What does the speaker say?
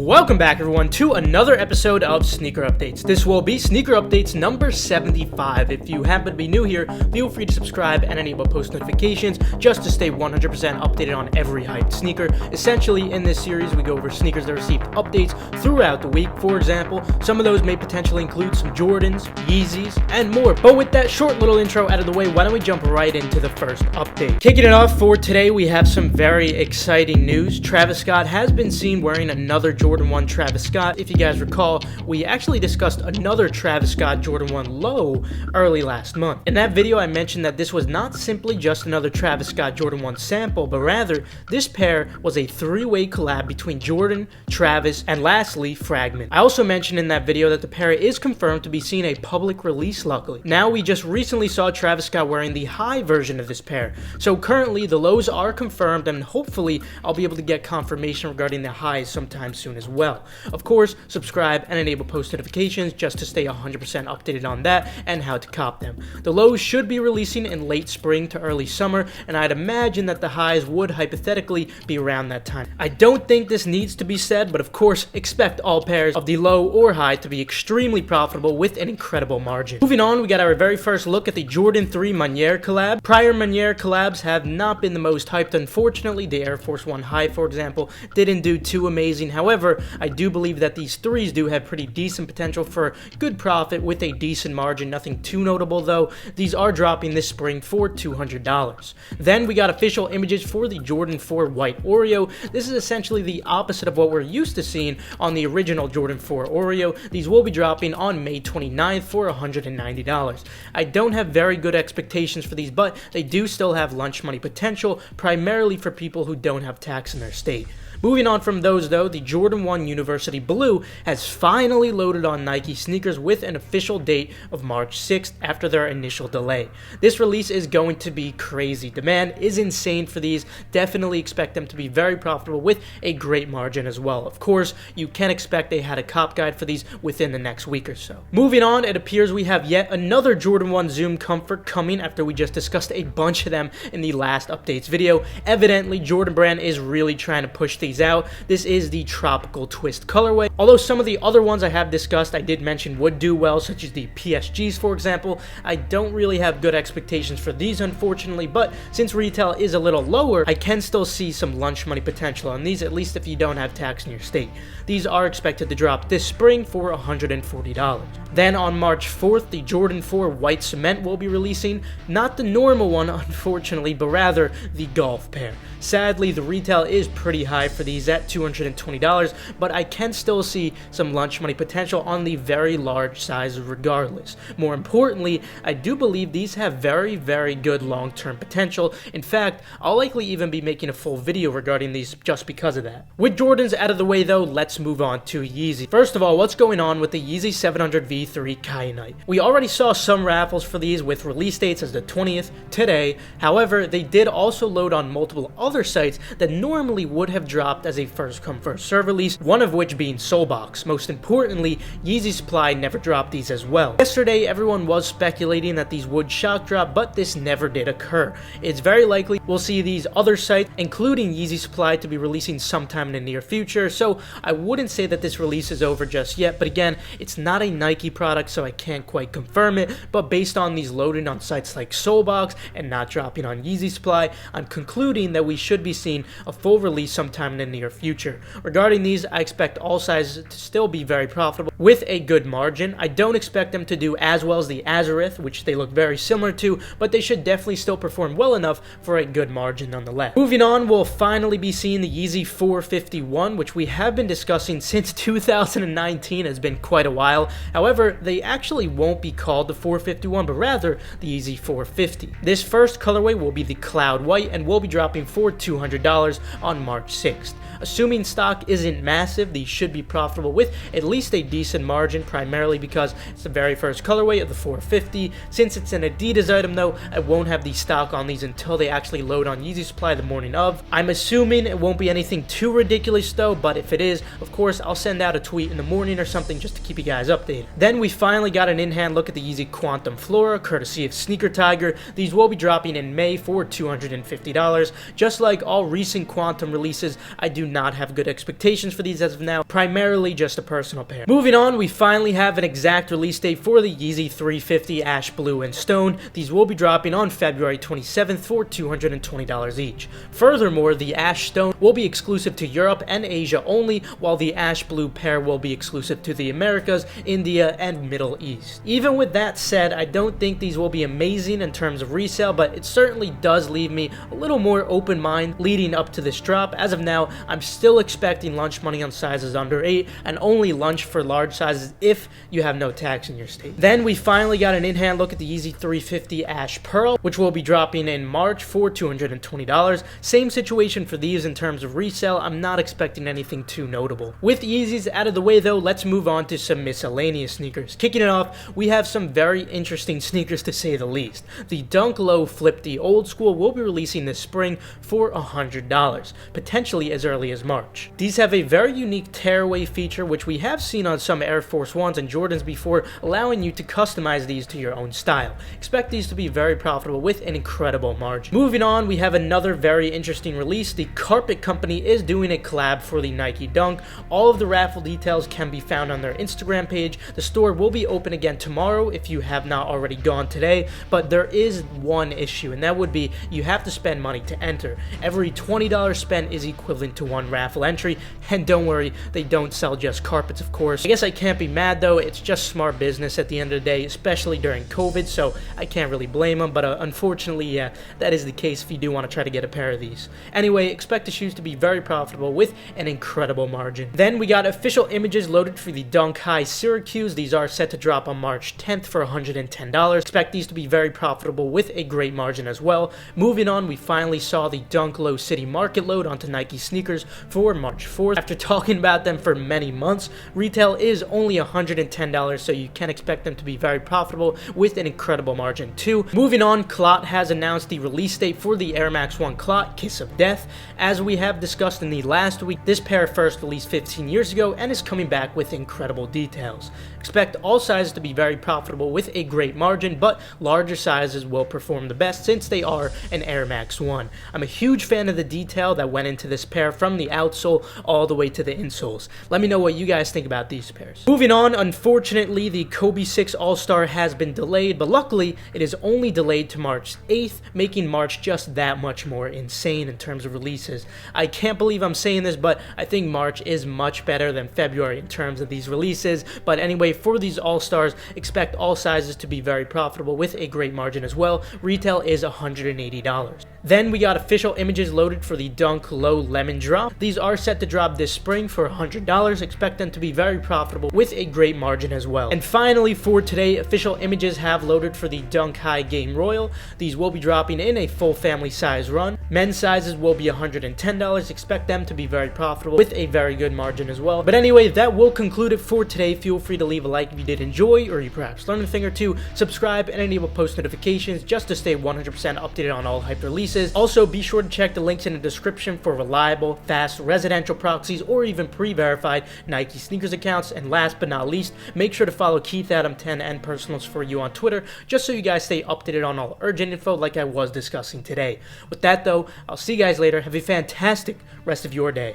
Welcome back everyone to another episode of Sneaker Updates. This will be Sneaker Updates number 75. If you happen to be new here, feel free to subscribe and enable post notifications just to stay 100% updated on every hyped sneaker. Essentially, in this series, we go over sneakers that received updates throughout the week. For example, some of those may potentially include some Jordans, Yeezys, and more. But with that short little intro out of the way, why don't we jump right into the first update. Kicking it off for today, we have some very exciting news. Travis Scott has been seen wearing another Jordan 1 Travis Scott. If you guys recall, we actually discussed another Travis Scott Jordan 1 low early last month. In that video, I mentioned that this was not simply just another Travis Scott Jordan 1 sample, but rather this pair was a three-way collab between Jordan, Travis, and lastly, Fragment. I also mentioned in that video that the pair is confirmed to be seeing a public release, luckily. Now, we just recently saw Travis Scott wearing the high version of this pair. So currently, the lows are confirmed, and hopefully, I'll be able to get confirmation regarding the highs sometime soon as well. Of course, subscribe and enable post notifications just to stay 100% updated on that and how to cop them. The lows should be releasing in late spring to early summer, and I'd imagine that the highs would hypothetically be around that time. I don't think this needs to be said, but of course, expect all pairs of the low or high to be extremely profitable with an incredible margin. Moving on, we got our very first look at the Jordan 3 Maniere collab. Prior Maniere collabs have not been the most hyped, unfortunately. The Air Force 1 High, for example, didn't do too amazing. However, I do believe that these threes do have pretty decent potential for good profit with a decent margin. Nothing too notable though. These are dropping this spring for $200. Then we got official images for the Jordan 4 White Oreo. This is essentially the opposite of what we're used to seeing on the original Jordan 4 Oreo. These will be dropping on May 29th for $190. I don't have very good expectations for these, but they do still have lunch money potential, primarily for people who don't have tax in their state. Moving on from those though, the Jordan 1 University Blue has finally loaded on Nike sneakers with an official date of March 6th after their initial delay. This release is going to be crazy. Demand is insane for these. Definitely expect them to be very profitable with a great margin as well. Of course, you can expect they had a cop guide for these within the next week or so. Moving on, it appears we have yet another Jordan 1 Zoom Comfort coming after we just discussed a bunch of them in the last updates video. Evidently, Jordan Brand is really trying to push these out. This is the tropical twist colorway. Although some of the other ones I have discussed I did mention would do well, such as the PSGs for example, I don't really have good expectations for these unfortunately, but since retail is a little lower, I can still see some lunch money potential on these, at least if you don't have tax in your state. These are expected to drop this spring for $140. Then on March 4th, the Jordan 4 White Cement will be releasing, not the normal one unfortunately, but rather the golf pair. Sadly, the retail is pretty high for these at $220, but I can still see some lunch money potential on the very large sizes regardless. More importantly, I do believe these have very, very good long-term potential. In fact, I'll likely even be making a full video regarding these just because of that. With Jordans out of the way though, let's move on to Yeezy. First of all, what's going on with the Yeezy 700 V3 Kyanite? We already saw some raffles for these with release dates as the 20th today. However, they did also load on multiple other sites that normally would have dropped as a first come first serve release, one of which being Soulbox. Most importantly, Yeezy Supply never dropped these as well. Yesterday, everyone was speculating that these would shock drop, but this never did occur. It's very likely we'll see these other sites, including Yeezy Supply, to be releasing sometime in the near future, so I wouldn't say that this release is over just yet, but again, it's not a Nike product, so I can't quite confirm it, but based on these loading on sites like Soulbox and not dropping on Yeezy Supply, I'm concluding that we should be seeing a full release sometime in the near future. Regarding these, I expect all sizes to still be very profitable with a good margin. I don't expect them to do as well as the Azareth, which they look very similar to, but they should definitely still perform well enough for a good margin nonetheless. Moving on, we'll finally be seeing the Yeezy 451, which we have been discussing since 2019. Has been quite a while. However, they actually won't be called the 451, but rather the Yeezy 450. This first colorway will be the Cloud White and will be dropping for $200 on March 6th. Assuming stock isn't massive, these should be profitable with at least a decent margin, primarily because it's the very first colorway of the 450. Since it's an Adidas item though, I won't have the stock on these until they actually load on Yeezy Supply the morning of. I'm assuming it won't be anything too ridiculous though, but if it is, of course, I'll send out a tweet in the morning or something just to keep you guys updated. Then we finally got an in-hand look at the Yeezy Quantum Flora, courtesy of Sneaker Tiger. These will be dropping in May for $250. Just like all recent Quantum releases, I do not have good expectations for these as of now, primarily just a personal pair. Moving on, we finally have an exact release date for the Yeezy 350 Ash Blue and Stone. These will be dropping on February 27th for $220 each. Furthermore, the Ash Stone will be exclusive to Europe and Asia only, while the Ash Blue pair will be exclusive to the Americas, India, and Middle East. Even with that said, I don't think these will be amazing in terms of resale, but it certainly does leave me a little more open mind leading up to this drop. As of now, I'm still expecting lunch money on sizes under 8 and only lunch for large sizes if you have no tax in your state. Then we finally got an in-hand look at the Yeezy 350 Ash Pearl, which will be dropping in March for $220. Same situation for these in terms of resale. I'm not expecting anything too notable. With Yeezys out of the way though, let's move on to some miscellaneous sneakers. Kicking it off, we have some very interesting sneakers to say the least. The Dunk Low Flip D Old School will be releasing this spring for $100, potentially as early as March. These have a very unique tearaway feature, which we have seen on some Air Force Ones and Jordans before, allowing you to customize these to your own style. Expect these to be very profitable with an incredible margin. Moving on, we have another very interesting release. The Carpet Company is doing a collab for the Nike Dunk. All of the raffle details can be found on their Instagram page. The store will be open again tomorrow if you have not already gone today, but there is one issue, and that would be you have to spend money to enter. Every $20 spent is equivalent to one raffle entry, and don't worry, they don't sell just carpets, of course. I guess I can't be mad though, it's just smart business at the end of the day, especially during COVID, so I can't really blame them, but unfortunately, yeah, that is the case if you do want to try to get a pair of these. Anyway, expect the shoes to be very profitable with an incredible margin. Then we got official images loaded for the Dunk High Syracuse. These are set to drop on March 10th for $110. Expect these to be very profitable with a great margin as well. Moving on, we finally saw the Dunk Low City Market load onto Nike sneakers for March 4th. After talking about them for many months, retail is only $110, so you can expect them to be very profitable with an incredible margin too. Moving on, Clot has announced the release date for the Air Max 1 Clot Kiss of Death. As we have discussed in the last week, this pair first released 15 years ago and is coming back with incredible details. Expect all sizes to be very profitable with a great margin, but larger sizes will perform the best since they are an Air Max 1. I'm a huge fan of the detail that went into this pair from the outsole all the way to the insoles. Let me know what you guys think about these pairs. Moving on, unfortunately, the Kobe 6 All-Star has been delayed, but luckily it is only delayed to March 8th, making March just that much more insane in terms of releases. I can't believe I'm saying this, but I think March is much better than February in terms of these releases. But anyway, for these All-Stars, expect all sizes to be very profitable with a great margin as well. Retail is $180. Then we got official images loaded for the Dunk Low Lemon Drop. These are set to drop this spring for $100. Expect them to be very profitable with a great margin as well. And finally, for today, official images have loaded for the Dunk High Game Royal. These will be dropping in a full family size run. Men's sizes will be $110. Expect them to be very profitable with a very good margin as well. But anyway, that will conclude it for today. Feel free to leave a like if you did enjoy, or you perhaps learned a thing or two. Subscribe and enable post notifications just to stay 100% updated on all hype releases. Also, be sure to check the links in the description for reliable, fast, residential proxies or even pre-verified Nike sneakers accounts. And last but not least, make sure to follow Keith Adam 10 and Personals for You on Twitter, just so you guys stay updated on all urgent info like I was discussing today. With that though, I'll see you guys later. Have a fantastic rest of your day.